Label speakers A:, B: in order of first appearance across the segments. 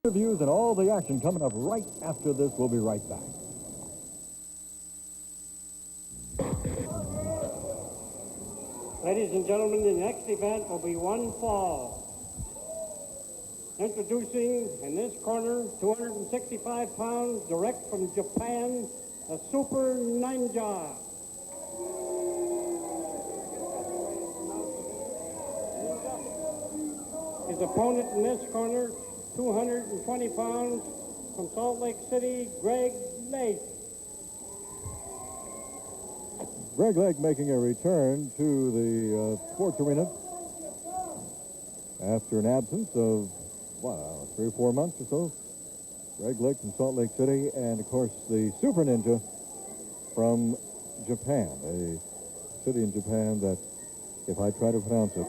A: Interviews and all the action coming up right after this. We'll be right back.
B: Ladies and gentlemen, the next event will be one fall. Introducing in this corner, 265 pounds, direct from Japan, the Super Ninja. His opponent in this corner, 220 pounds, from Salt Lake City, Greg Lake.
A: Greg Lake making a return to the sports arena after an absence of, 3 or 4 months or so. Greg Lake from Salt Lake City, and of course the Super Ninja from Japan, a city in Japan that, if I try to pronounce it,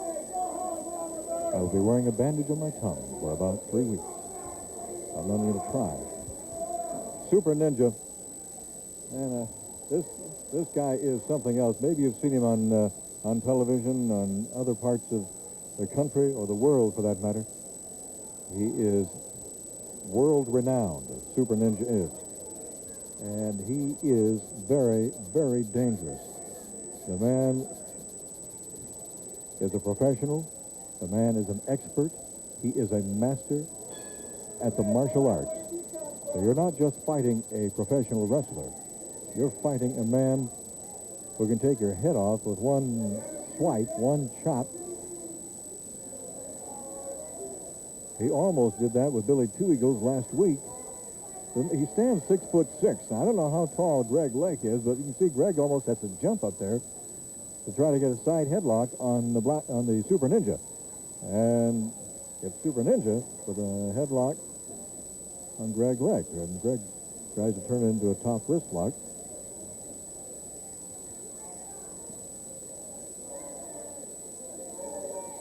A: I will be wearing a bandage on my tongue for about 3 weeks. I'm not going to try. Super Ninja, and this guy is something else. Maybe you've seen him on television, on other parts of the country or the world, for that matter. He is world-renowned, Super Ninja is. And he is very, very dangerous. The man is a professional. The man is an expert. He is a master at the martial arts. So you're not just fighting a professional wrestler. You're fighting a man who can take your head off with one swipe, one chop. He almost did that with Billy Two Eagles last week. He stands 6'6". Now, I don't know how tall Greg Lake is, but you can see Greg almost has to jump up there to try to get a side headlock on the Super Ninja. And it's Super Ninja with a headlock on Greg Lake. And Greg tries to turn it into a top wrist lock.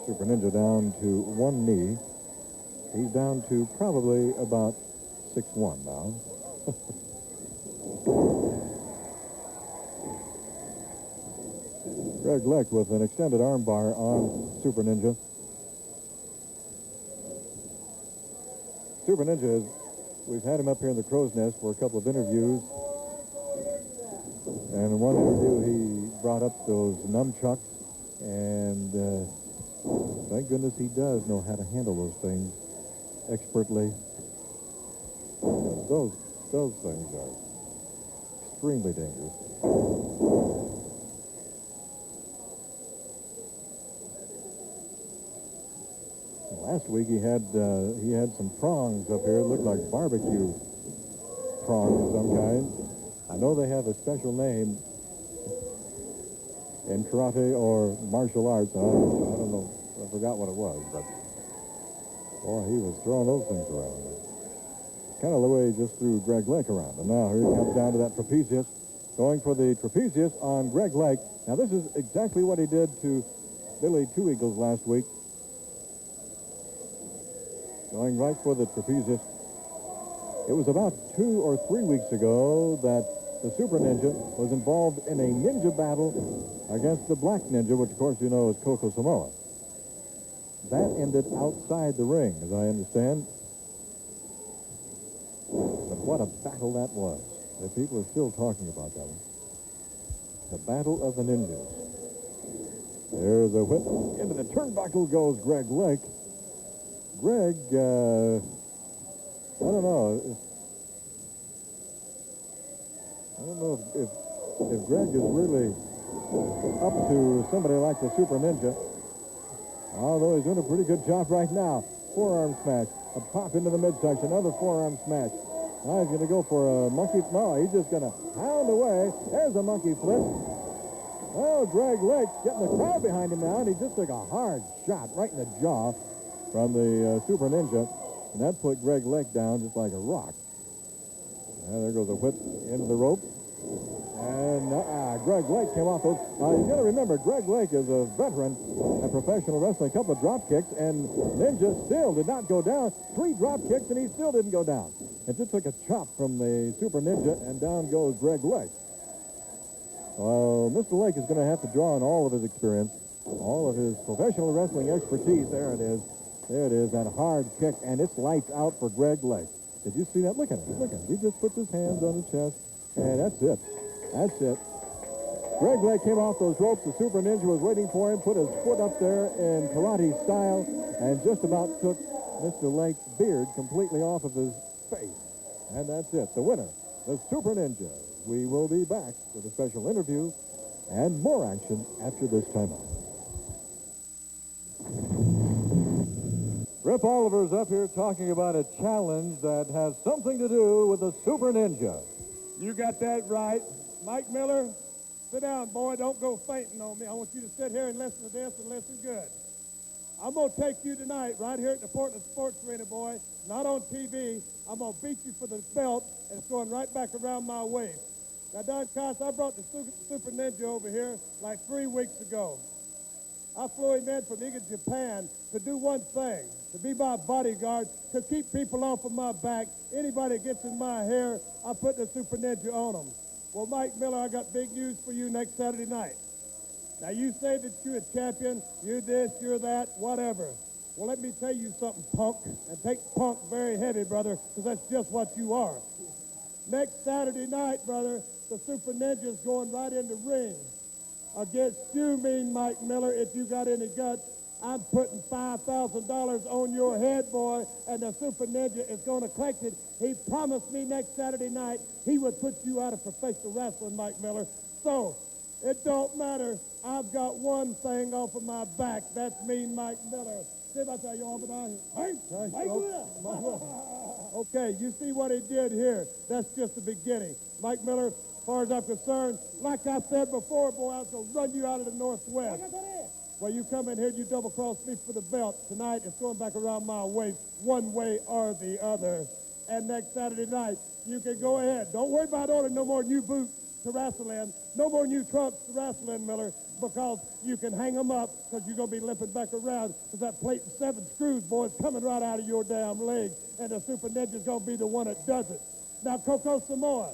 A: Super Ninja down to one knee. He's down to probably about 6'1" now. Greg Lake with an extended armbar on Super Ninja. Super Ninja, we've had him up here in the Crow's Nest for a couple of interviews. And in one interview, he brought up those nunchucks, and thank goodness he does know how to handle those things expertly. Those things are extremely dangerous. Last week he had some prongs up here. It looked like barbecue prongs of some kind. I know they have a special name in karate or martial arts. I don't know. I forgot what it was, but boy, he was throwing those things around. Kind of the way he just threw Greg Lake around. And now here he comes down to that trapezius, going for the trapezius on Greg Lake. Now this is exactly what he did to Billy Two Eagles last week. Going right for the trapezius. It was about 2 or 3 weeks ago that the Super Ninja was involved in a ninja battle against the Black Ninja, which of course you know is Coco Samoa. That ended outside the ring, as I understand. But what a battle that was. The people are still talking about that one. The Battle of the Ninjas. There's a whip. Into the turnbuckle goes Greg Lake. Greg, I don't know. I don't know if Greg is really up to somebody like the Super Ninja. Although he's doing a pretty good job right now. Forearm smash. A pop into the midsection. Another forearm smash. Now he's going to go for a monkey. No, he's just going to hound away. There's a monkey flip. Oh, Greg Lake getting the crowd behind him now, and he just took a hard shot right in the jaw from the Super Ninja. And that put Greg Lake down just like a rock. And there goes a whip into the rope. And Greg Lake came off those. You got to remember, Greg Lake is a veteran at professional wrestling. A couple of drop kicks, and Ninja still did not go down. 3 drop kicks, and he still didn't go down. It just took a chop from the Super Ninja, and down goes Greg Lake. Well, Mr. Lake is going to have to draw on all of his experience, all of his professional wrestling expertise. There it is. There it is, that hard kick, and it's lights out for Greg Lake. Did you see that? Look at him. Look at him. He just puts his hands on his chest, and that's it. That's it. Greg Lake came off those ropes. The Super Ninja was waiting for him, put his foot up there in karate style, and just about took Mr. Lake's beard completely off of his face. And that's it. The winner, the Super Ninja. We will be back with a special interview and more action after this timeout. Rip Oliver's up here talking about a challenge that has something to do with the Super Ninja.
C: You got that right. Mike Miller, sit down, boy. Don't go fainting on me. I want you to sit here and listen to this and listen good. I'm going to take you tonight right here at the Portland Sports Arena, boy. Not on TV. I'm going to beat you for the belt, and it's going right back around my waist. Now, Don Cost, I brought the Super Ninja over here like 3 weeks ago. I flew him in from Iga, Japan to do one thing, to be my bodyguard, to keep people off of my back. Anybody that gets in my hair, I put the Super Ninja on them. Well, Mike Miller, I got big news for you next Saturday night. Now, you say that you're a champion, you're this, you're that, whatever. Well, let me tell you something, punk, and take punk very heavy, brother, because that's just what you are. Next Saturday night, brother, the Super Ninja's going right in the ring against you, mean Mike Miller. If you got any guts, I'm putting $5,000 on your head, boy, and the Super Ninja is going to collect it. He promised me next Saturday night he would put you out of professional wrestling, Mike Miller. So, it don't matter. I've got one thing off of my back. That's me, Mike Miller. See if I tell you all about it. Okay, you see what he did here. That's just the beginning. Mike Miller, as far as I'm concerned, like I said before, boy, I was going to run you out of the Northwest. Well, you come in here, you double-cross me for the belt. Tonight, it's going back around my waist, one way or the other. And next Saturday night, you can go ahead. Don't worry about ordering no more new boots to wrestle in, no more new trunks to wrestle in, Miller, because you can hang them up because you're going to be limping back around because that plate and 7 screws, boy, is coming right out of your damn leg, and the Super Ninja's going to be the one that does it. Now, Coco Samoa,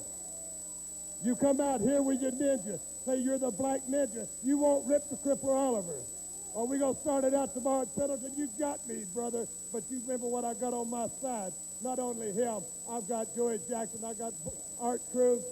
C: you come out here with your ninja. Say you're the Black Ninja. You won't rip the Crippler Oliver. Or we going to start it out tomorrow at Pendleton. You got me, brother. But you remember what I got on my side. Not only him, I've got Joey Jackson. I got Art Cruz,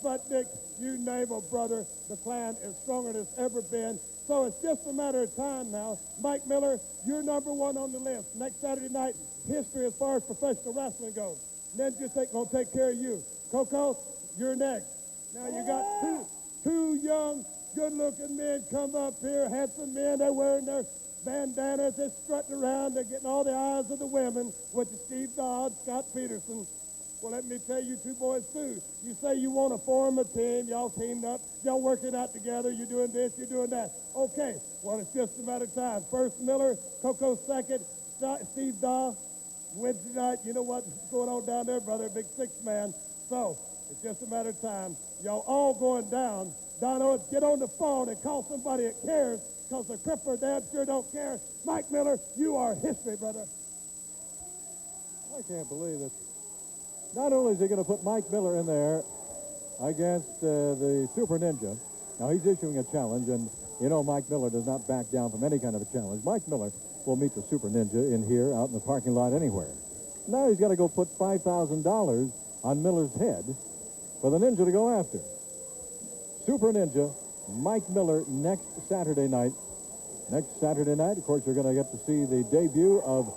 C: Sputnik, you name it, brother. The clan is stronger than it's ever been. So it's just a matter of time now. Mike Miller, you're number one on the list. Next Saturday night, history as far as professional wrestling goes. Ninja's going to take care of you. Coco, you're next. Now you got two young, good-looking men come up here, handsome men. They're wearing their bandanas. They're strutting around. They're getting all the eyes of the women with the Steve Dodd, Scott Peterson. Well, let me tell you two boys, too. You say you want to form a team. Y'all teamed up. Y'all working out together. You're doing this. You're doing that. Okay. Well, it's just a matter of time. First Miller, Coco second, Steve Dodd. Wednesday night, you know what's going on down there, brother? Big 6-man. So, it's just a matter of time. Y'all all going down. Dono, get on the phone and call somebody that cares, because the Crippler damn sure don't care. Mike Miller, you are history, brother.
A: I can't believe it. Not only is he going to put Mike Miller in there against the Super Ninja, now he's issuing a challenge, and you know Mike Miller does not back down from any kind of a challenge. Mike Miller will meet the Super Ninja in here, out in the parking lot, anywhere. Now he's got to go put $5,000 on Miller's head for the Ninja to go after. Super Ninja, Mike Miller, next Saturday night. Next Saturday night, of course, you're going to get to see the debut of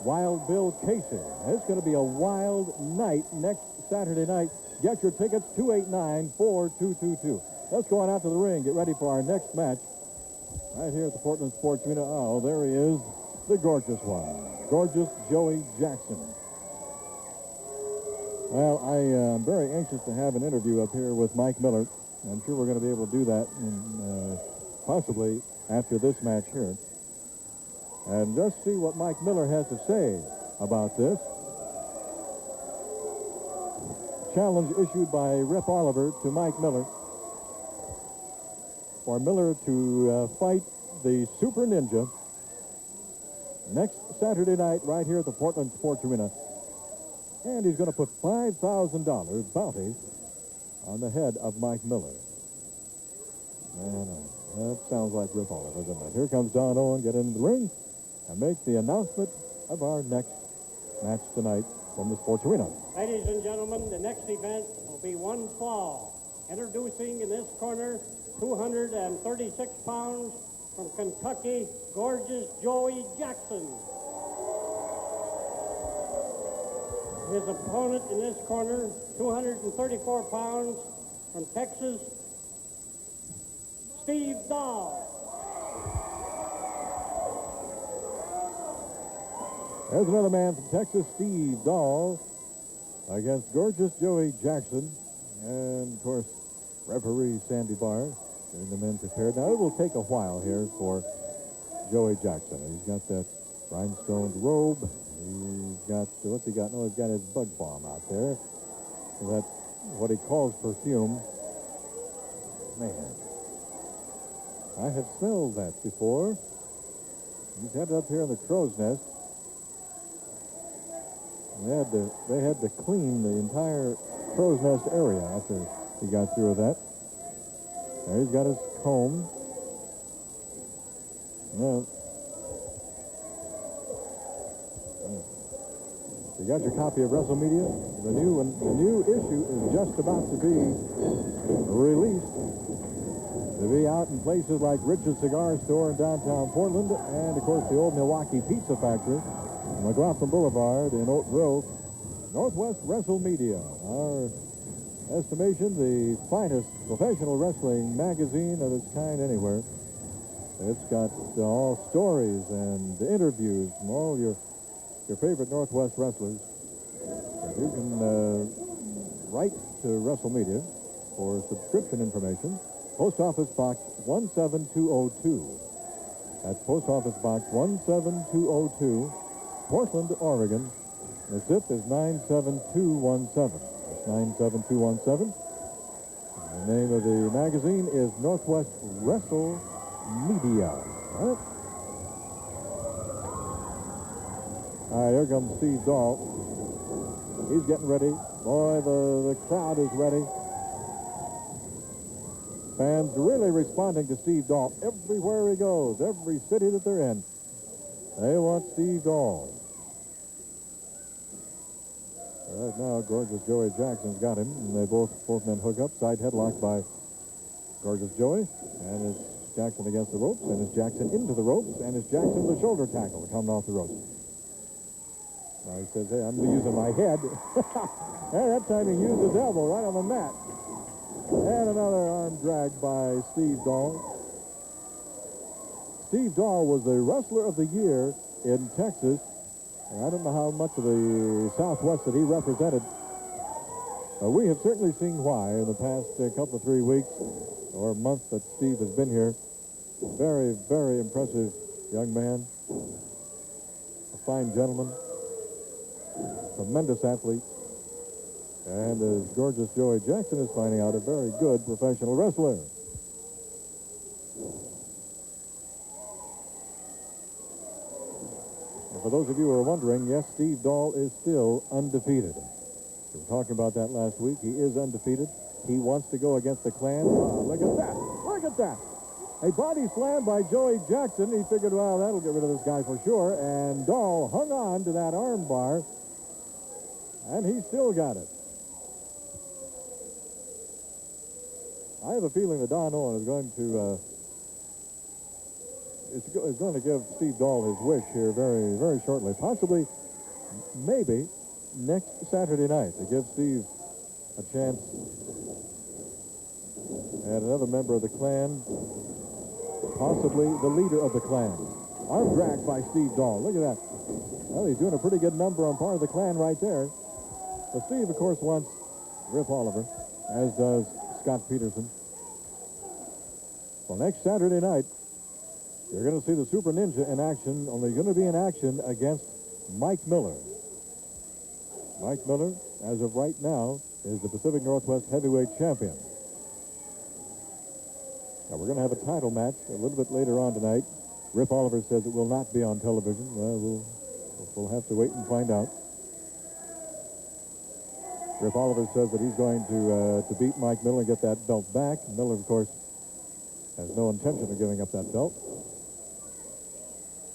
A: Wild Bill Casey. It's going to be a wild night next Saturday night. Get your tickets, 289-4222. Let's go on out to the ring, get ready for our next match right here at the Portland Sports Arena. Oh, there he is, the gorgeous one, gorgeous Joey Jackson. Well, I am very anxious to have an interview up here with Mike Miller. I'm sure we're going to be able to do that possibly after this match here. And just see what Mike Miller has to say about this. Challenge issued by Rip Oliver to Mike Miller for Miller to fight the Super Ninja next Saturday night right here at the Portland Sports Arena. And he's going to put $5,000 bounty on the head of Mike Miller. And that sounds like Rip Oliver, doesn't it? Here comes Don Owen, get into the ring. and make the announcement of our next match tonight from the Sports Arena.
B: Ladies and gentlemen, the next event will be one fall. Introducing in this corner, 236 pounds from Kentucky, Gorgeous Joey Jackson. His opponent in this corner, 234 pounds from Texas, Steve Dahl.
A: There's another man from Texas, Steve Dahl, against Gorgeous Joey Jackson. And, of course, referee Sandy Barr getting the men prepared. Now, it will take a while here for Joey Jackson. He's got that rhinestone robe. He's got, what's he got? No, he's got his bug bomb out there. That, what he calls perfume. Man, I have smelled that before. He's had it up here in the crow's nest. They had to clean the entire crow's nest area after he got through with that. There he's got his comb. Well, you got your copy of WrestleMedia? The new issue is just about to be released. To be out in places like Rich's Cigar Store in downtown Portland, and of course the old Milwaukee Pizza Factory, McLaughlin Boulevard in Oak Grove. Northwest WrestleMedia, our estimation, the finest professional wrestling magazine of its kind anywhere. It's got all stories and interviews from all your favorite Northwest wrestlers. And you can write to WrestleMedia for subscription information. Post Office Box 17202. That's Post Office Box 17202, Portland, Oregon. The zip is 97217. That's 97217. The name of the magazine is Northwest WrestleMedia. All right, here comes Steve Dahl. He's getting ready. Boy, the crowd is ready. Fans really responding to Steve Dahl everywhere he goes, every city that they're in. They want Steve Dahl. Right now, Gorgeous Joey Jackson's got him, and they both men hook up. Side headlock by Gorgeous Joey, and it's Jackson against the ropes, and it's Jackson into the ropes, and it's Jackson the shoulder tackle coming off the ropes. Now he says, hey, I'm using my head. And that time he used his elbow right on the mat. And another arm drag by Steve Dahl. Steve Dahl was the Wrestler of the Year in Texas. And I don't know how much of the Southwest that he represented. We have certainly seen why in the past couple of 3 weeks or month that Steve has been here. Very, very impressive young man. A fine gentleman. Tremendous athlete. And as Gorgeous Joey Jackson is finding out, a very good professional wrestler. And for those of you who are wondering, yes, Steve Dahl is still undefeated. We were talking about that last week. He is undefeated. He wants to go against the Clan. Look at that. Look at that. A body slam by Joey Jackson. He figured, well, that'll get rid of this guy for sure. And Dahl hung on to that arm bar. And he still got it. I have a feeling that Don Owen is going to is going to give Steve Dahl his wish here very, very shortly. Possibly, maybe, next Saturday night to give Steve a chance. And another member of the Clan, possibly the leader of the Clan. Arm drag by Steve Dahl. Look at that. Well, he's doing a pretty good number on part of the Clan right there. But Steve, of course, wants Rip Oliver, as does Scott Peterson. Well, next Saturday night, you're going to see the Super Ninja in action, only going to be in action against Mike Miller. Mike Miller, as of right now, is the Pacific Northwest Heavyweight Champion. Now, we're going to have a title match a little bit later on tonight. Rip Oliver says it will not be on television. Well, we'll have to wait and find out. Rip Oliver says that he's going to beat Mike Miller and get that belt back. Miller, of course, has no intention of giving up that belt.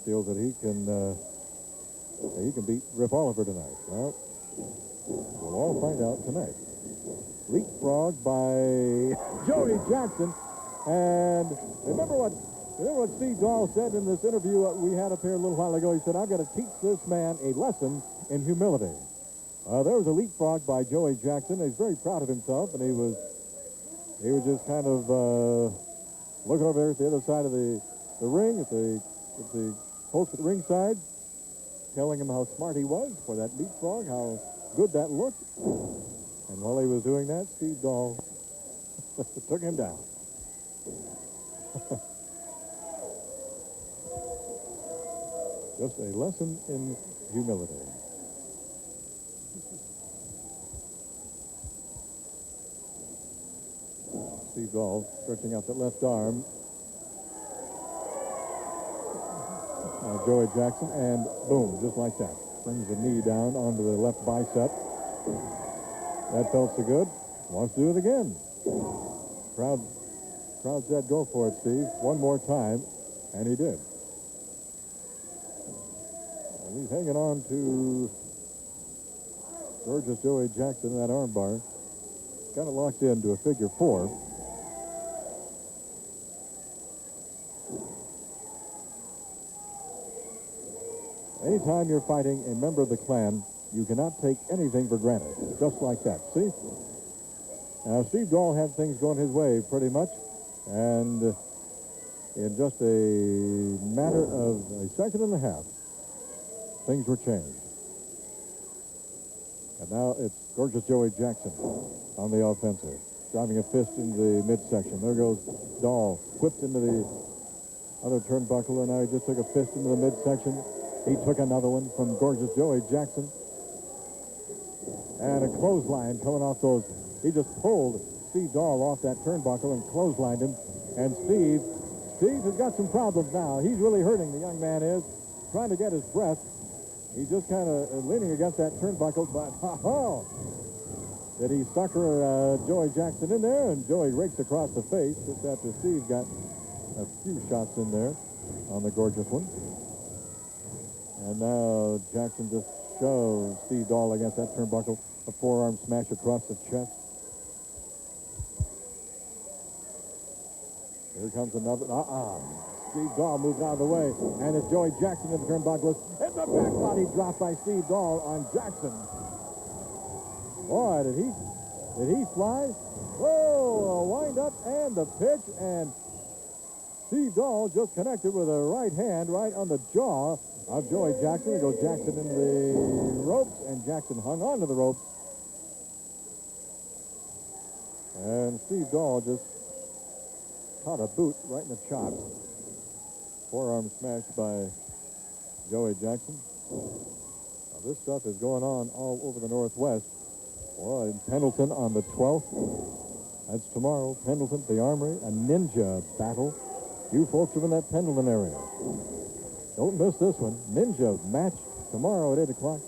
A: feels that he can beat Rip Oliver tonight. Well, we'll all find out tonight. Leapfrog by Joey Jackson. And remember what Steve Dahl said in this interview we had up here a little while ago? He said, "I've got to teach this man a lesson in humility." There was a leapfrog by Joey Jackson. He's very proud of himself, and he was just kind of looking over there at the other side of the ring at the folks at the ringside, telling him how smart he was for that leapfrog, how good that looked. And while he was doing that, Steve Dahl took him down. Just a lesson in humility. Steve Dahl stretching out that left arm. Joey Jackson, and boom, just like that. Brings the knee down onto the left bicep. That felt so good. Wants to do it again. Crowd said, "Go for it, Steve." One more time, and he did. And he's hanging on to gorgeous Joey Jackson in that armbar. Kind of locked into a figure four. Anytime you're fighting a member of the clan, you cannot take anything for granted. Just like that. See? Now, Steve Dahl had things going his way pretty much. And in just a matter of a second and a half, things were changed. And now it's gorgeous Joey Jackson on the offensive, driving a fist into the midsection. There goes Dahl, whipped into the other turnbuckle, and now he just took a fist into the midsection. He took another one from gorgeous Joey Jackson. And a clothesline coming off those. He just pulled Steve Dahl off that turnbuckle and clotheslined him. And Steve has got some problems now. He's really hurting, the young man is, trying to get his breath. He's just kind of leaning against that turnbuckle, but did he sucker Joey Jackson in there? And Joey rakes across the face just after Steve got a few shots in there on the gorgeous one. And now Jackson just shoves Steve Dahl against that turnbuckle, a forearm smash across the chest. Here comes another. Steve Dahl moves out of the way, and it's Joey Jackson in the turnbuckle. It's a back body drop by Steve Dahl on Jackson. Boy, did he fly? Whoa, a wind up and the pitch, and Steve Dahl just connected with a right hand right on the jaw of Joey Jackson. There goes Jackson into the ropes, and Jackson hung on to the ropes. And Steve Dahl just caught a boot right in the chops. Forearm smashed by Joey Jackson. Now, this stuff is going on all over the Northwest. Well, in Pendleton on the 12th. That's tomorrow. Pendleton, the Armory, a ninja battle. You folks are in that Pendleton area. Don't miss this one. Ninja match tomorrow at 8 o'clock.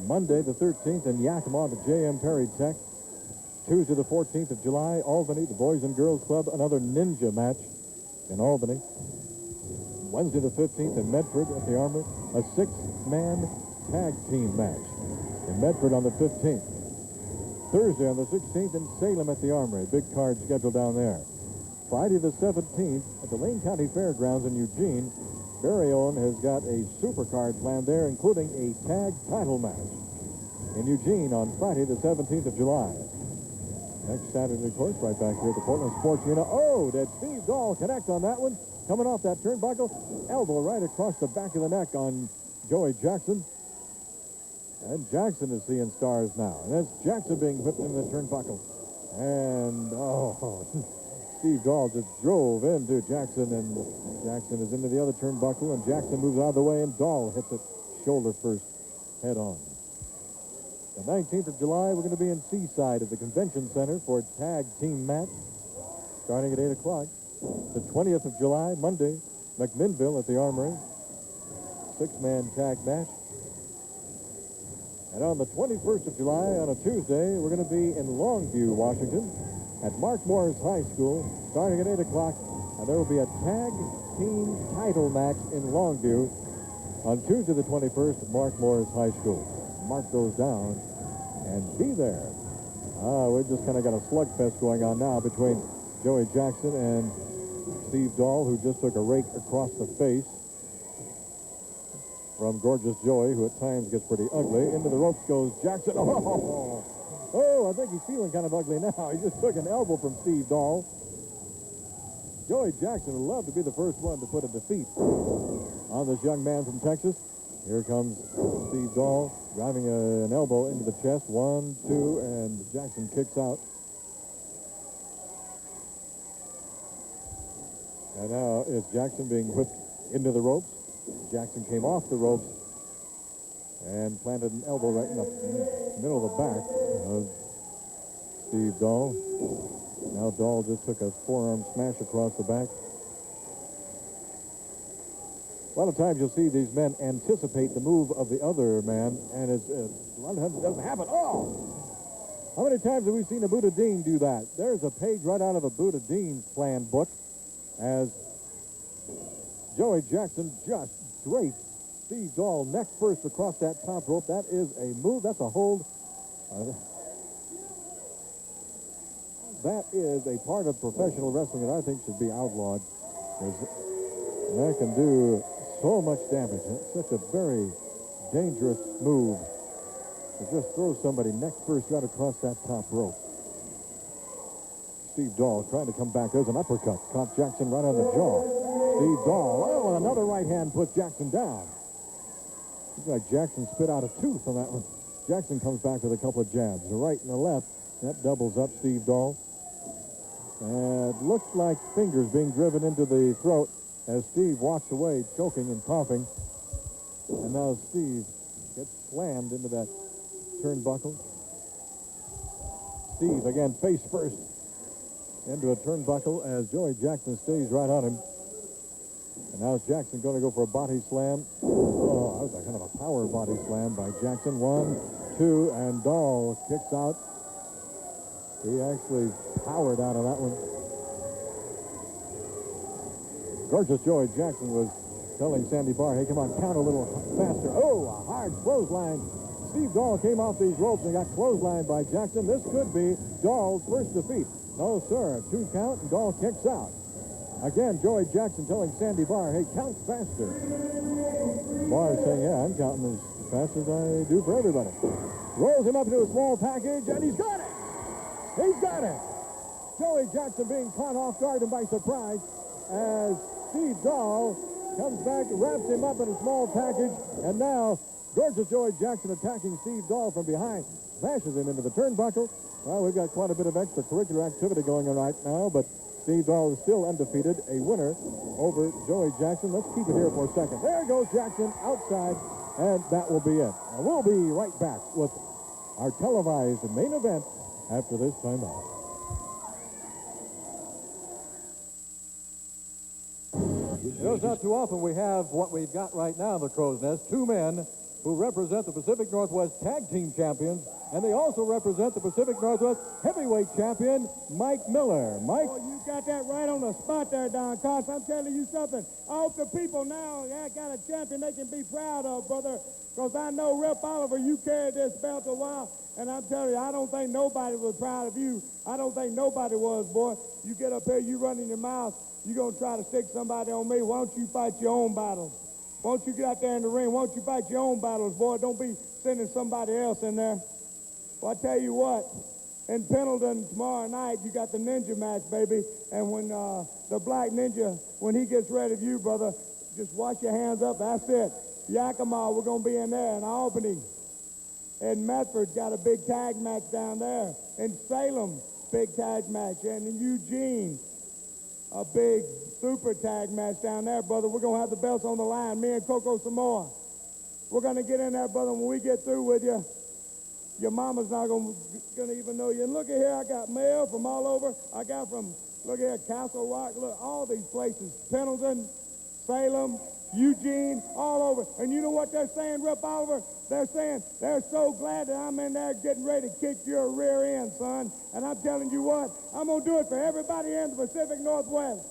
A: Monday the 13th in Yakima to J.M. Perry Tech. Tuesday the 14th of July, Albany, the Boys and Girls Club, another ninja match in Albany. Wednesday the 15th in Medford at the Armory, a 6-man tag team match in Medford on the 15th. Thursday on the 16th in Salem at the Armory, big card scheduled down there. Friday the 17th at the Lane County Fairgrounds in Eugene, Barry Owen has got a super card planned there, including a tag title match in Eugene on Friday the 17th of July. Next Saturday, of course, right back here at the Portland Sports Arena. Oh, did Steve Dahl connect on that one? Coming off that turnbuckle, elbow right across the back of the neck on Joey Jackson. And Jackson is seeing stars now. And that's Jackson being whipped into the turnbuckle. And, Steve Dahl just drove into Jackson, and Jackson is into the other turnbuckle, and Jackson moves out of the way, and Dahl hits it shoulder first, head on. The 19th of July, we're going to be in Seaside at the Convention Center for a tag team match starting at 8 o'clock. The 20th of July, Monday, McMinnville at the Armory, 6-man tag match. And on the 21st of July, on a Tuesday, we're going to be in Longview, Washington, at Mark Morris High School, starting at 8 o'clock, and there will be a tag team title match in Longview on Tuesday the 21st at Mark Morris High School. Mark those down and be there. We've just kind of got a slugfest going on now between Joey Jackson and Steve Dahl, who just took a rake across the face from Gorgeous Joey, who at times gets pretty ugly. Into the ropes goes Jackson. Oh, I think he's feeling kind of ugly now. He just took an elbow from Steve Dahl. Joey Jackson would love to be the first one to put a defeat on this young man from Texas. Here comes Steve Dahl, driving an elbow into the chest. 1, 2, and Jackson kicks out. And now it's Jackson being whipped into the ropes. Jackson came off the ropes and planted an elbow right in the middle of the back of Steve Dahl. Now Dahl just took a forearm smash across the back. A lot of times you'll see these men anticipate the move of the other man, and a lot of times it doesn't happen. Oh! How many times have we seen a Buddha Dean do that? There's a page right out of a Buddha Dean's plan book as Joey Jackson just draped Steve Dahl neck first across that top rope. That is a move. That's a hold. That is a part of professional wrestling that I think should be outlawed. That can do so much damage. It's such a very dangerous move to just throw somebody neck first right across that top rope. Steve Dahl trying to come back. There's an uppercut. Caught Jackson right on the jaw. Steve Dahl, oh, and another right hand puts Jackson down. Looks like Jackson spit out a tooth on that one. Jackson comes back with a couple of jabs, the right and the left. That doubles up Steve Dahl. And it looks like fingers being driven into the throat as Steve walks away, choking and coughing. And now Steve gets slammed into that turnbuckle. Steve, again, face first into a turnbuckle as Joey Jackson stays right on him. And now Jackson going to go for a body slam. Oh, that was a kind of a power body slam by Jackson. 1, 2, and Dahl kicks out. He actually powered out of that one. Gorgeous Joey Jackson was telling Sandy Barr, hey, come on, count a little faster. Oh, a hard clothesline. Steve Dahl came off these ropes and got clotheslined by Jackson. This could be Dahl's first defeat. No, sir. 2 count, and Dahl kicks out. Again, Joey Jackson telling Sandy Barr, hey, count faster. Barr saying, yeah, I'm counting as fast as I do for everybody. Rolls him up into a small package, and he's got it. He's got it. Joey Jackson being caught off guard and by surprise as Steve Dahl comes back, wraps him up in a small package, and now Gorgeous Joey Jackson attacking Steve Dahl from behind, smashes him into the turnbuckle. Well, we've got quite a bit of extracurricular activity going on right now, but Steve Dahl is still undefeated, a winner over Joey Jackson. Let's keep it here for a second. There goes Jackson outside, and that will be it. And we'll be right back with our televised main event after this time out. You know, it's not too often we have what we've got right now in the Crow's Nest. 2 men who represent the Pacific Northwest Tag Team Champions, and they also represent the Pacific Northwest Heavyweight Champion, Mike Miller. Mike?
C: Oh, you got that right on the spot there, Don Cox. I'm telling you something. I hope the people now got a champion they can be proud of, brother, because I know, Rip Oliver, you carried this belt a while, and I'm telling you, I don't think nobody was proud of you. I don't think nobody was, boy. You get up here, you running your mouth, you're going to try to stick somebody on me. Why don't you fight your own battles? Why don't you get out there in the ring? Why don't you fight your own battles, boy? Don't be sending somebody else in there. Well, I tell you what, in Pendleton tomorrow night, you got the ninja match, baby. And when the Black Ninja, when he gets ready for you, brother, just wash your hands up. That's it. Yakima, we're going to be in there. In Albany, in Medford, got a big tag match down there. In Salem, big tag match. And in Eugene, a big super tag match down there, brother. We're going to have the belts on the line, me and Coco Samoa. We're going to get in there, brother. When we get through with you, your mama's not going to even know you. And look at here, I got mail from all over. I got from, look here, Castle Rock, look, all these places. Pendleton, Salem, Eugene, all over. And you know what they're saying, Rip Oliver? They're saying they're so glad that I'm in there getting ready to kick your rear end, son. And I'm telling you what, I'm going to do it for everybody in the Pacific Northwest.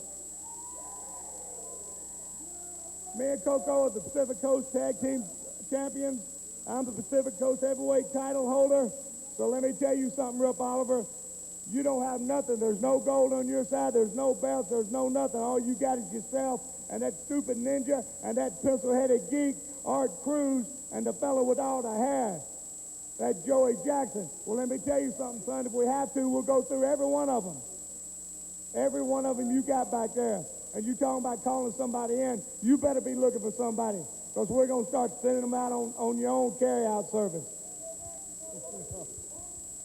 C: Me and Coco are the Pacific Coast Tag Team Champions. I'm the Pacific Coast Heavyweight title holder. So let me tell you something, Rip Oliver. You don't have nothing. There's no gold on your side. There's no belts. There's no nothing. All you got is yourself and that stupid ninja and that pencil-headed geek, Art Cruz, and the fellow with all the hair, that Joey Jackson. Well, let me tell you something, son. If we have to, we'll go through every one of them. Every one of them you got back there. And you talking about calling somebody in, you better be looking for somebody, because we're going to start sending them out on your own carry-out service.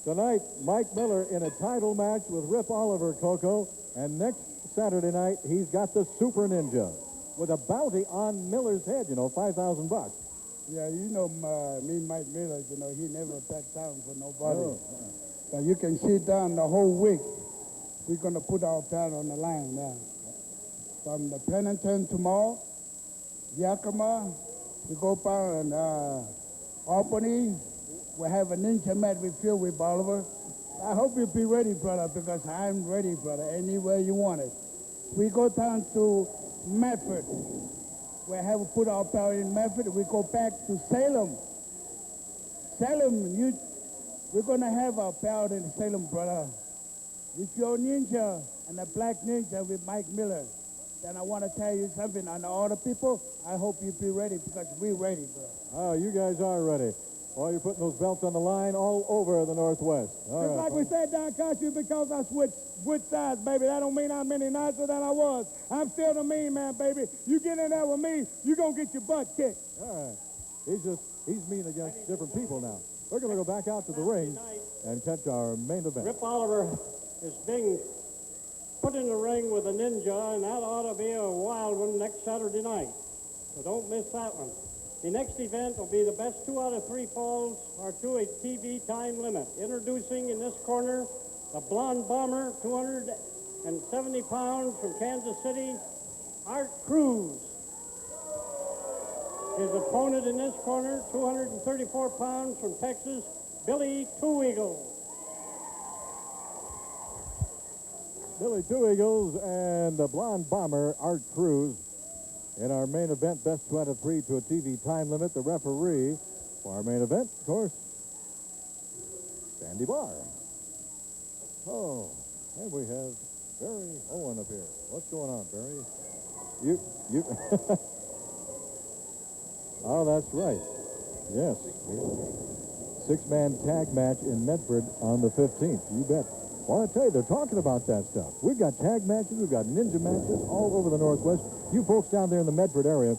A: Tonight, Mike Miller in a title match with Rip Oliver, Coco. And next Saturday night, he's got the Super Ninja with a bounty on Miller's head, you know, $5,000.
D: Yeah, you know, me, Mike Miller, you know, he never back down for nobody.
A: Oh.
D: So you can see down the whole week, we're going to put our pad on the line now. From the Pennington tomorrow, Yakima, we go down and Albany. We have a ninja match we feel with Bolivar. I hope you'll be ready, brother, because I'm ready, brother, anywhere you want it. We go down to Medford. We have put our power in Medford. We go back to Salem. Salem, we're going to have our power in Salem, brother. With your ninja and the black ninja with Mike Miller. Then I want to tell you something. And all the people, I hope you'll be ready, because we're ready, brother.
A: Oh, you guys are ready. Oh, you're putting those belts on the line all over the Northwest. All
C: Just
A: right,
C: like we said, Don Country, because I switched sides, baby. That don't mean I'm any nicer than I was. I'm still the mean man, baby. You get in there with me, you're going to get your butt kicked.
A: All right. He's mean against different people now. We're going to go back out to the ring and catch our main event.
B: Rip Oliver is being put in the ring with a ninja, and that ought to be a wild one next Saturday night. So don't miss that one. The next event will be the best 2 out of 3 falls are to a TV time limit. Introducing in this corner, the Blonde Bomber, 270 pounds from Kansas City, Art Cruz. His opponent in this corner, 234 pounds from Texas, Billy Two Eagles.
A: Billy Two Eagles and the Blonde Bomber, Art Cruz. In our main event, best 2 out of 3 to a TV time limit, the referee for our main event, of course, Sandy Barr. Oh, and we have Barry Owen up here. What's going on, Barry? You. Oh, that's right. Yes. 6-man tag match in Medford on the 15th. You bet. Well, I tell you, they're talking about that stuff. We've got tag matches, we've got ninja matches all over the Northwest. You folks down there in the Medford area,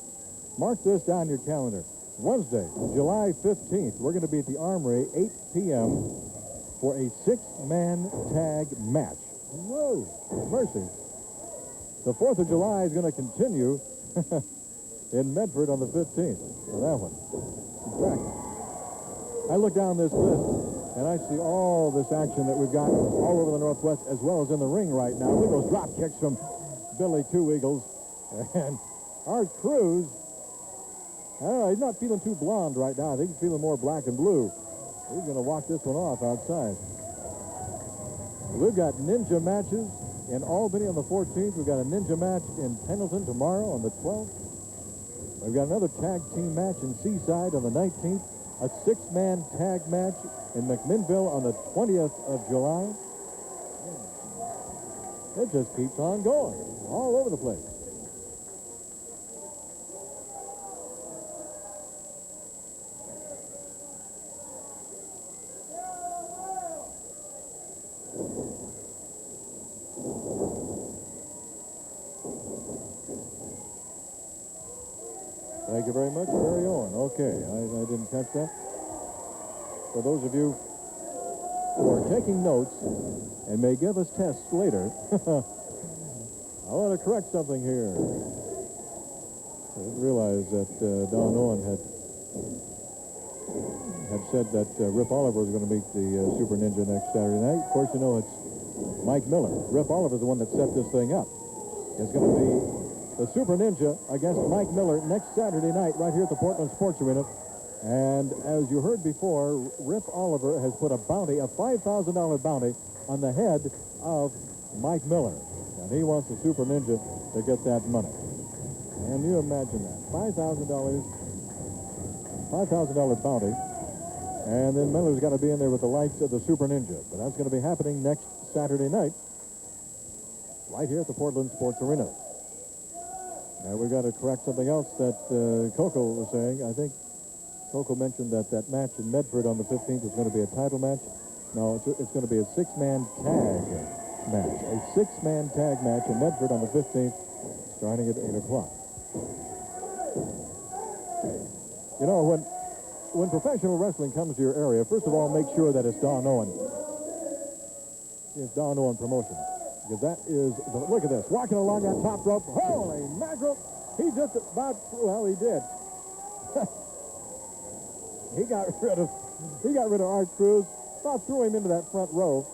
A: mark this down your calendar. Wednesday, July 15th, we're going to be at the Armory, 8 p.m. for a 6-man tag match. Whoa, mercy. The 4th of July is going to continue in Medford on the 15th for that one. In fact, I look down this list, and I see all this action that we've got all over the Northwest, as well as in the ring right now. Look at those drop kicks from Billy Two Eagles. And Art Cruz, I don't know, he's not feeling too blonde right now. I think he's feeling more black and blue. He's going to walk this one off outside. We've got ninja matches in Albany on the 14th. We've got a ninja match in Pendleton tomorrow on the 12th. We've got another tag team match in Seaside on the 19th. A 6-man tag match in McMinnville on the 20th of July. It just keeps on going all over the place. Thank you very much, Barry Owen. Okay, I didn't catch that. For those of you who are taking notes and may give us tests later, I want to correct something here. I didn't realize that Don Owen had said that Rip Oliver was going to meet the Super Ninja next Saturday night. Of course, you know it's Mike Miller. Rip Oliver's the one that set this thing up. It's going to be the Super Ninja against Mike Miller next Saturday night right here at the Portland Sports Arena. And as you heard before, Rip Oliver has put a bounty, a $5,000 bounty, on the head of Mike Miller. And he wants the Super Ninja to get that money. Can you imagine that? $5,000 bounty. And then Miller's got to be in there with the lights of the Super Ninja. But that's going to be happening next Saturday night, right here at the Portland Sports Arena. Now we've got to correct something else that Coco was saying. I think Coco mentioned that that match in Medford on the 15th is going to be a title match. No, it's going to be a six-man tag match. A six-man tag match in Medford on the 15th, starting at 8 o'clock. You know, when professional wrestling comes to your area, first of all, make sure that it's Don Owen. It's Don Owen Promotions. Because that is, look at this, walking along that top rope. Holy mackerel! He just about, well, he did. He got rid of Art Cruz, about threw him into that front row.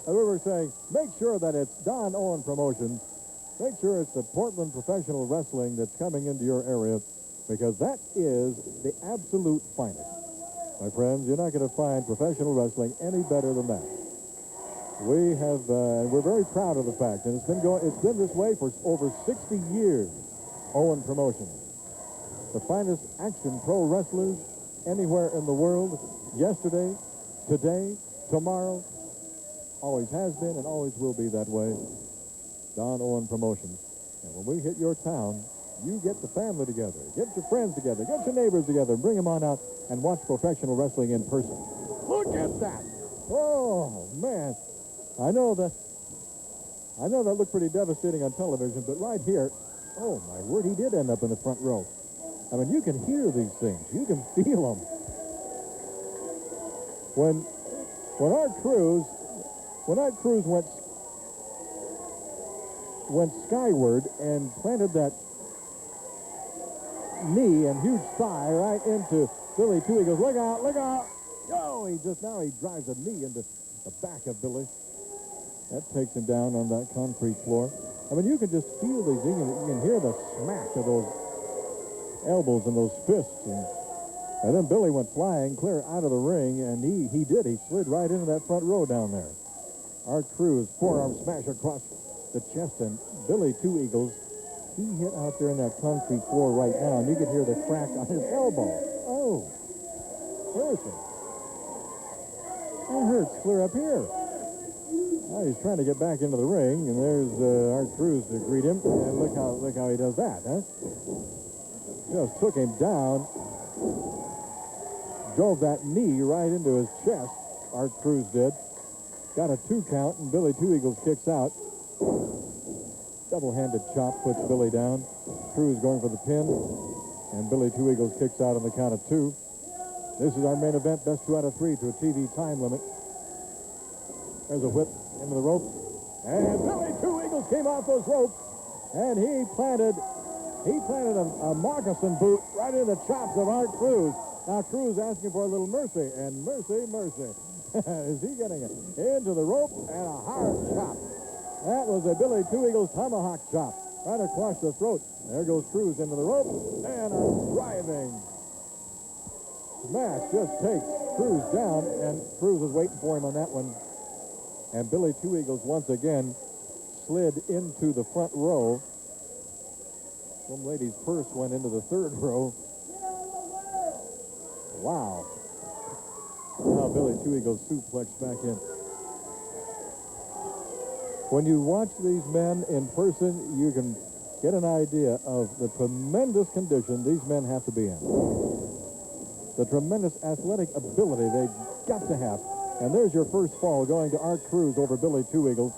A: And we were saying, make sure that it's Don Owen Promotions. Make sure it's the Portland Professional Wrestling that's coming into your area, because that is the absolute finest. My friends, you're not going to find professional wrestling any better than that. We have, we're very proud of the fact, and it's been this way for over 60 years. Owen Promotions, the finest action pro wrestlers anywhere in the world, yesterday, today, tomorrow, always has been and always will be that way. Don Owen Promotions. And when we hit your town, you get the family together, get your friends together, get your neighbors together, bring them on out and watch professional wrestling in person. Look at that! Oh, man. I know that looked pretty devastating on television, but right here, oh, my word, he did end up in the front row. I mean, you can hear these things. You can feel them. When Art Cruz went skyward and planted that knee and huge thigh right into Billy Two Eagles. Look out, look out. Oh, he drives a knee into the back of Billy. That takes him down on that concrete floor. I mean, you can just feel these. You can hear the smack of those elbows and those fists. And then Billy went flying clear out of the ring, and he slid right into that front row down there. Art Cruz, forearm smash across the chest, and Billy Two Eagles, he hit out there in that concrete floor right now, and you could hear the crack on his elbow. Oh, listen. That hurts clear up here. Now he's trying to get back into the ring, and there's Art Cruz to greet him, and look how he does that, huh? Just took him down, drove that knee right into his chest, Art Cruz did. Got a 2 count, and Billy Two Eagles kicks out. Double-handed chop puts Billy down. Cruz going for the pin, and Billy Two Eagles kicks out on the count of 2. This is our main event, best 2 out of 3 to a TV time limit. There's a whip into the rope, and Billy Two Eagles came off those ropes, and he planted a moccasin boot right in the chops of Art Cruz. Now Cruz asking for a little mercy, and mercy. Is he getting it into the rope, and a hard chop. That was a Billy Two Eagles tomahawk chop right across the throat. There goes Cruz into the rope, and a driving smash just takes Cruz down, and Cruz was waiting for him on that one. And Billy Two Eagles once again slid into the front row. Some lady's purse went into the 3rd row. Wow. Now Billy Two Eagles suplexed back in. When you watch these men in person, you can get an idea of the tremendous condition these men have to be in. The tremendous athletic ability they've got to have. And there's your first fall going to Art Cruz over Billy Two Eagles.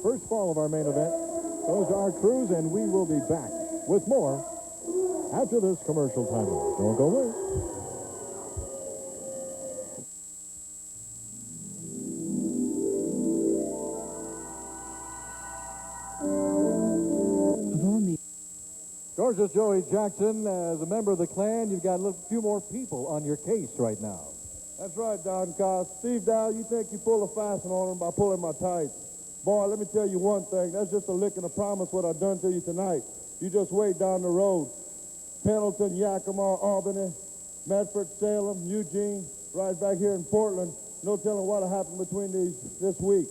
A: First fall of our main event goes to Art Cruz, and we will be back with more after this commercial time. Don't go away. Gorgeous Joey Jackson, as a member of the Klan, you've got a few more people on your case right now.
C: That's right, Don Cost. Steve Dow, you think you pull a fast one on him by pulling my tights. Boy, let me tell you one thing. That's just a lick and a promise what I've done to you tonight. You just wait down the road. Pendleton, Yakima, Albany, Medford, Salem, Eugene, right back here in Portland. No telling what'll happen between this week.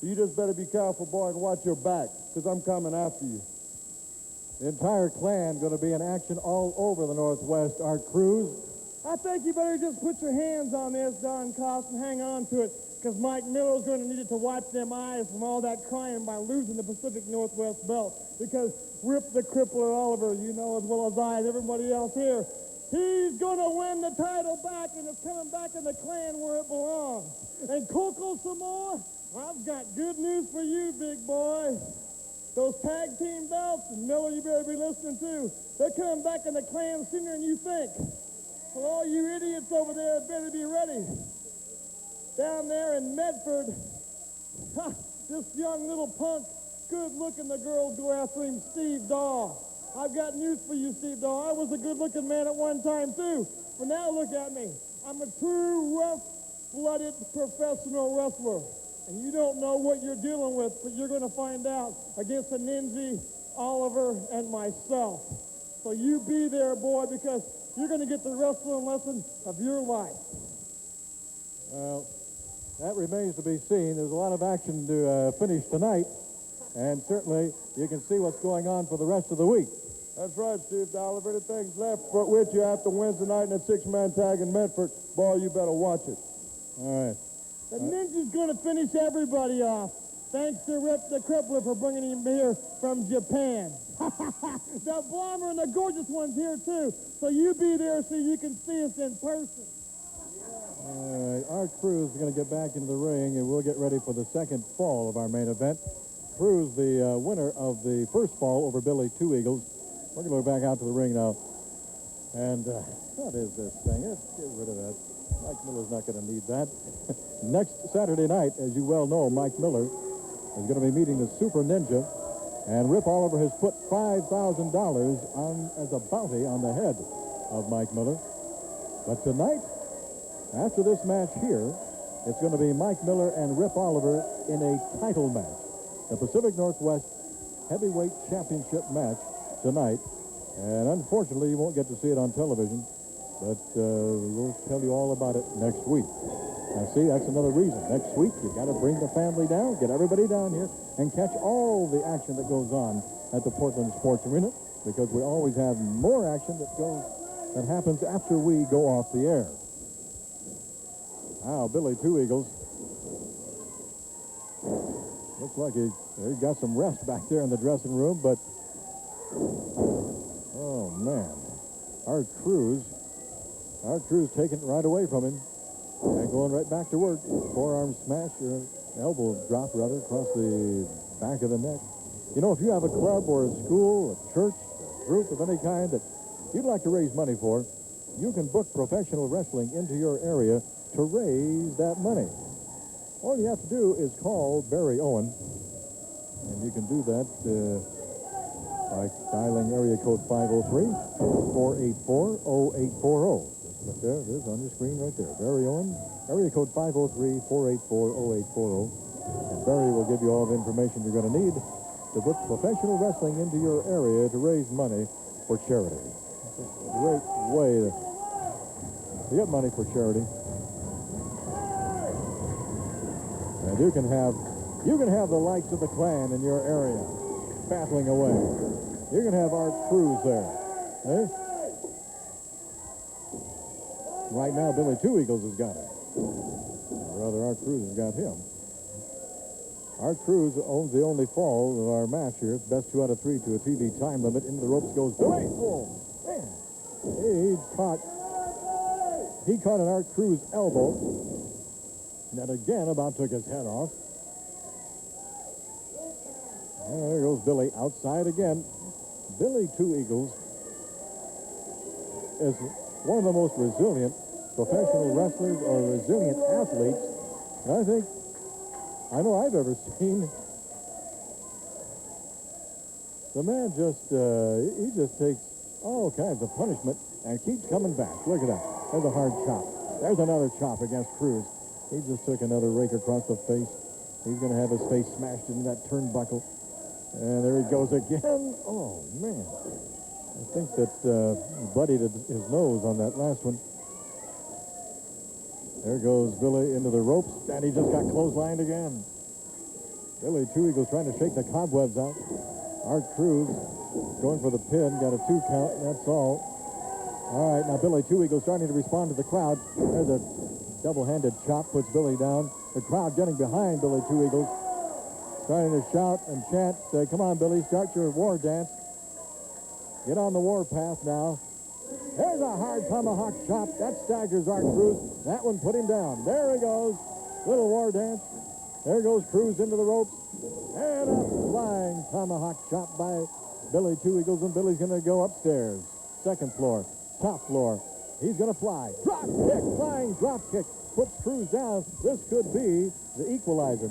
C: You just better be careful, boy, and watch your back, because I'm coming after you.
A: The entire clan going to be in action all over the Northwest. Art Cruz.
C: I think you better just put your hands on this, Don Cost, and hang on to it, because Mike Miller's going to need it to wipe them eyes from all that crying by losing the Pacific Northwest belt. Because Rip the Crippler Oliver, you know as well as I and everybody else here, he's going to win the title back, and it's coming back in the clan where it belongs. And Coco Samoa, I've got good news for you, big boy. Those tag team belts, and Miller, you better be listening too, they're coming back in the clan sooner than you think. So all you idiots over there better be ready. Down there in Medford, this young little punk, good-looking, the girls go after him, Steve Dahl. I've got news for you, Steve Dahl. I was a good-looking man at one time, too. But now look at me. I'm a true, rough-blooded professional wrestler. And you don't know what you're dealing with, but you're going to find out against the Ninja, Oliver, and myself. So you be there, boy, because you're going to get the wrestling lesson of your life.
A: Well, that remains to be seen. There's a lot of action to finish tonight, and certainly you can see what's going on for the rest of the week.
C: That's right, Steve Dahl. If anything's left with you after Wednesday night in a six-man tag in Medford, boy, you better watch it.
A: All right.
C: The Ninja's going to finish everybody off. Thanks to Rip the Crippler for bringing him here from Japan. The Bomber and the Gorgeous One's here, too. So you be there so you can see us in person.
A: All right, Art Cruz is going to get back into the ring, and we'll get ready for the second fall of our main event. Cruz, the winner of the first fall over Billy Two Eagles. We're going to go back out to the ring now. And what is this thing? Let's get rid of that. Mike Miller's not going to need that. Next Saturday night, as you well know, Mike Miller is going to be meeting the Super Ninja, and Rip Oliver has put $5,000 on as a bounty on the head of Mike Miller. But tonight, after this match here, it's going to be Mike Miller and Rip Oliver in a title match, the Pacific Northwest Heavyweight Championship match tonight. And unfortunately, you won't get to see it on television, but we'll tell you all about it next week. Now, see, that's another reason. Next week, you've got to bring the family down, get everybody down here, and catch all the action that goes on at the Portland Sports Arena, because we always have more action that happens after we go off the air. Now, Billy Two Eagles. Looks like he got some rest back there in the dressing room, but oh, man. Art Cruz taking it right away from him and going right back to work. Forearm smash, or elbow drop, rather, across the back of the neck. You know, if you have a club or a school, a church, a group of any kind that you'd like to raise money for, you can book professional wrestling into your area to raise that money. All you have to do is call Barry Owen, and you can do that by dialing area code 503-484-0840. Look there, it is on your screen right there. Barry Owen, area code 503-484-0840. And Barry will give you all the information you're going to need to book professional wrestling into your area to raise money for charity. It's a great way to get money for charity. And you can have the likes of the clan in your area battling away. You can have Art Cruz there. Eh? Right now, Billy Two Eagles has got it. Or rather, Art Cruz has got him. Art Cruz owns the only fall of our match here. It's best 2 out of 3 to a TV time limit. Into the ropes goes Billy. Oh, man. He caught an Art Cruz elbow. That again about took his head off. And there goes Billy outside again. Billy Two Eagles is one of the most resilient professional wrestlers or resilient athletes I know I've ever seen. The man he just takes all kinds of punishment and keeps coming back. Look at that. There's a hard chop. There's another chop against Cruz. He just took another rake across the face. He's going to have his face smashed into that turnbuckle. And there he goes again. Oh, man. I think that bloodied his nose on that last one. There goes Billy into the ropes, and he just got clotheslined again. Billy Two Eagles trying to shake the cobwebs out. Art Cruz going for the pin. Got a 2 count, and that's all. All right, now Billy Two Eagles starting to respond to the crowd. There's a double-handed chop, puts Billy down. The crowd getting behind Billy Two Eagles. Starting to shout and chant, say, come on, Billy, start your war dance. Get on the war path now. There's a hard tomahawk chop. That staggers Art Cruz. That one put him down. There he goes. Little war dance. There goes Cruz into the ropes. And a flying tomahawk chop by Billy Two Eagles, and Billy's going to go upstairs. Second floor, top floor. He's going to fly. Drop kick, flying drop kick. Puts Cruz down. This could be the equalizer.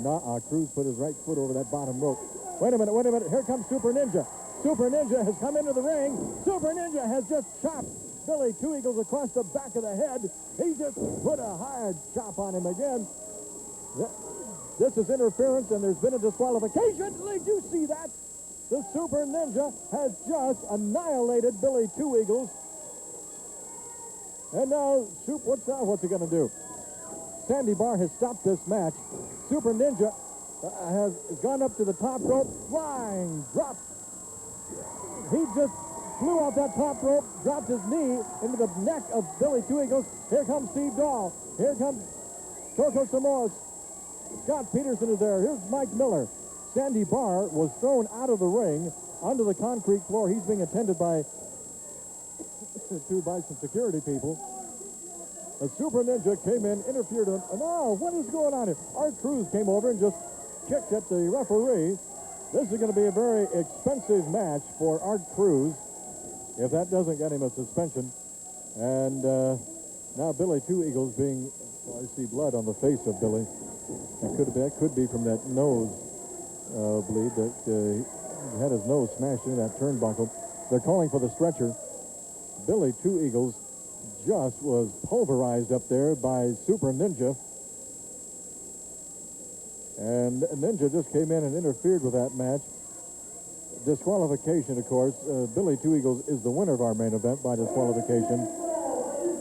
A: Cruz put his right foot over that bottom rope. Wait a minute. Here comes Super Ninja. Super Ninja has come into the ring. Super Ninja has just chopped Billy Two Eagles across the back of the head. He just put a hard chop on him again. This is interference, and there's been a disqualification. Did you see that? The Super Ninja has just annihilated Billy Two Eagles. And now, what's he going to do? Sandy Barr has stopped this match. Super Ninja has gone up to the top rope. Flying drop. He just flew off that top rope, dropped his knee into the neck of Billy Two Eagles. Here comes Steve Dahl. Here comes Coco Samoa. Scott Peterson is there. Here's Mike Miller. Sandy Barr was thrown out of the ring onto the concrete floor. He's being attended by some security people. A Super Ninja came in, interfered. What is going on here? Art Cruz came over and just kicked at the referee. This is going to be a very expensive match for Art Cruz if that doesn't get him a suspension. And now Billy Two Eagles being, I see blood on the face of Billy. That could be from that nose bleed that he had his nose smashed into that turnbuckle. They're calling for the stretcher. Billy Two Eagles just was pulverized up there by Super Ninja. And Ninja just came in and interfered with that match. Disqualification, of course. Billy Two Eagles is the winner of our main event by disqualification.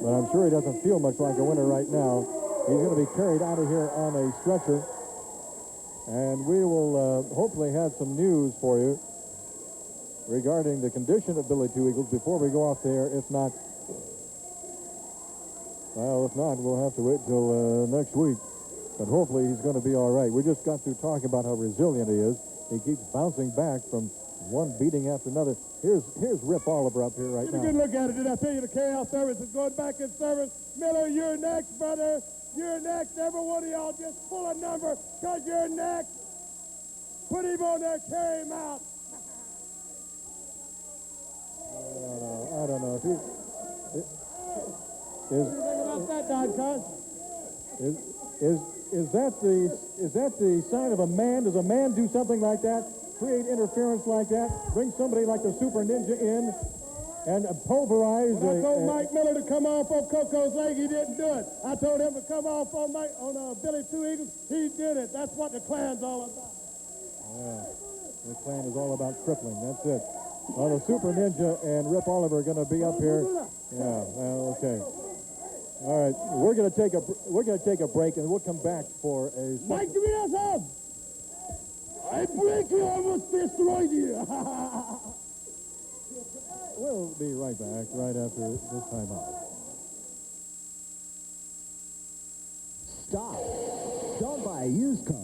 A: But I'm sure he doesn't feel much like a winner right now. He's going to be carried out of here on a stretcher. And we will hopefully have some news for you regarding the condition of Billy Two Eagles before we go off there. If not, we'll have to wait till next week. But hopefully he's going to be all right. We just got through talking about how resilient he is. He keeps bouncing back from one beating after another. Here's Rip Oliver up here right now.
C: Take a good look at it. Did I tell you the carry-out service is going back in service? Miller, you're next, brother. You're next. Every one of y'all just pull a number because you're next. Put him on there, carry him out.
A: I don't know.
C: What do you think about that, Don Cos?
A: Is that the sign of a man? Does a man do something like that? Create interference like that? Bring somebody like the Super Ninja in and pulverize?
C: When I told Mike Miller to come off on Coco's leg, he didn't do it. I told him to come off on Billy Two Eagles. He did it. That's what the Klan's all about.
A: Yeah, the Klan is all about crippling. That's it. Well, the Super Ninja and Rip Oliver are going to be up here. Yeah. Well, okay. All right, we're going to take a break, and we'll come back for a.
C: Mike, give me that up. I break you, I almost destroyed you.
A: We'll be right back right after this time out.
E: Stop. Don't buy a used car.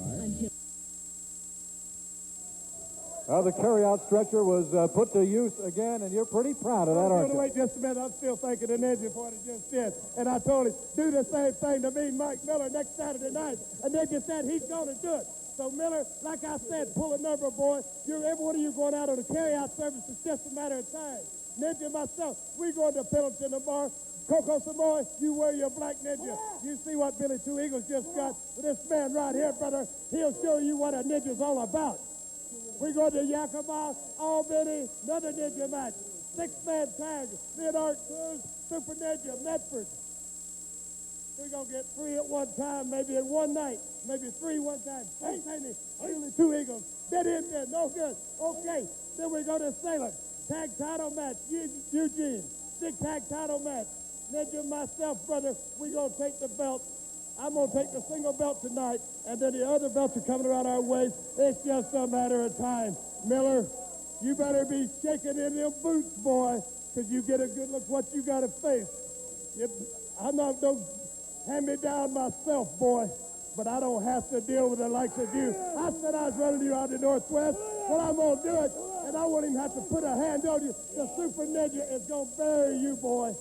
A: The carry-out stretcher was put to use again, and you're pretty proud of that, aren't you?
C: Wait just a minute. I'm still thinking of Ninja for what he just did. And I told him, do the same thing to me, Mike Miller, next Saturday night. And Ninja said he's going to do it. So, Miller, like I said, pull a number, boy. Every one of you going out on a carry-out service. It's just a matter of time. Ninja and myself, we going to Pendleton tomorrow. Coco Samoa, you wear your black Ninja. You see what Billy Two Eagles just got with this man right here, brother. He'll show you what a Ninja's all about. We go to Yakima, Albany, another Ninja match. 6-man tag. Me and Art Cruz, Super Ninja, Medford. We're going to get 3 at one time, maybe in one night. Maybe 3 one time. Hey, Billy Two Eagles. Dead in there, no good. Okay, then we go to Salem. Tag title match, Eugene. Big tag title match. Ninja and myself, brother, we're going to take the belt. I'm going to take the single belt tonight, and then the other belts are coming around our waist. It's just a matter of time. Miller, You better be shaking in them boots, boy, because you get a good look what you got to face. I'm not no hand-me-down myself, boy, but I don't have to deal with the likes of you. I said I was running you out of the Northwest. Well, I'm going to do it, and I won't even have to put a hand on you. The Super Ninja is going to bury you, boy.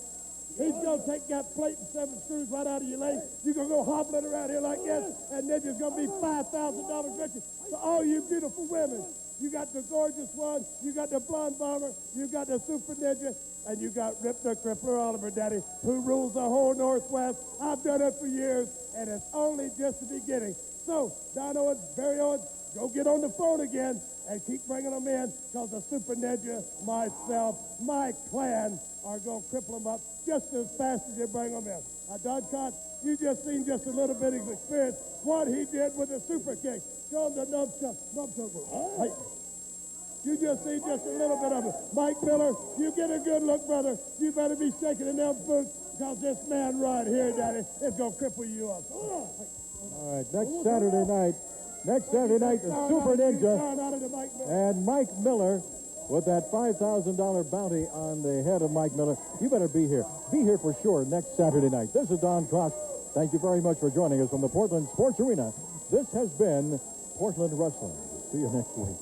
C: He's going to take that plate and 7 screws right out of your leg. You're going to go hobbling around here like this, and Ninja's going to be $5,000 richer. So all you beautiful women, you got the gorgeous one, you got the blonde bomber, you got the Super Ninja, and you got Rip the Crippler Oliver, Daddy, who rules the whole Northwest. I've done it for years, and it's only just the beginning. So, Don Owens, Barry Owens, go get on the phone again and keep bringing them in, because the Super Ninja, myself, my clan are going to cripple them up just as fast as you bring them in. Now, Don Cott, you just seen just a little bit of experience, what he did with the Super King. Show him the nunchuck. Hey. You just see just a little bit of it. Mike Miller, you get a good look, brother. You better be shaking in them boots, because this man right here, Daddy, is going to cripple you up.
A: All right, next Saturday night, the Super Ninja and Mike Miller with that $5,000 bounty on the head of Mike Miller. You better be here. Be here for sure next Saturday night. This is Don Clark. Thank you very much for joining us from the Portland Sports Arena. This has been Portland Wrestling. See you next week.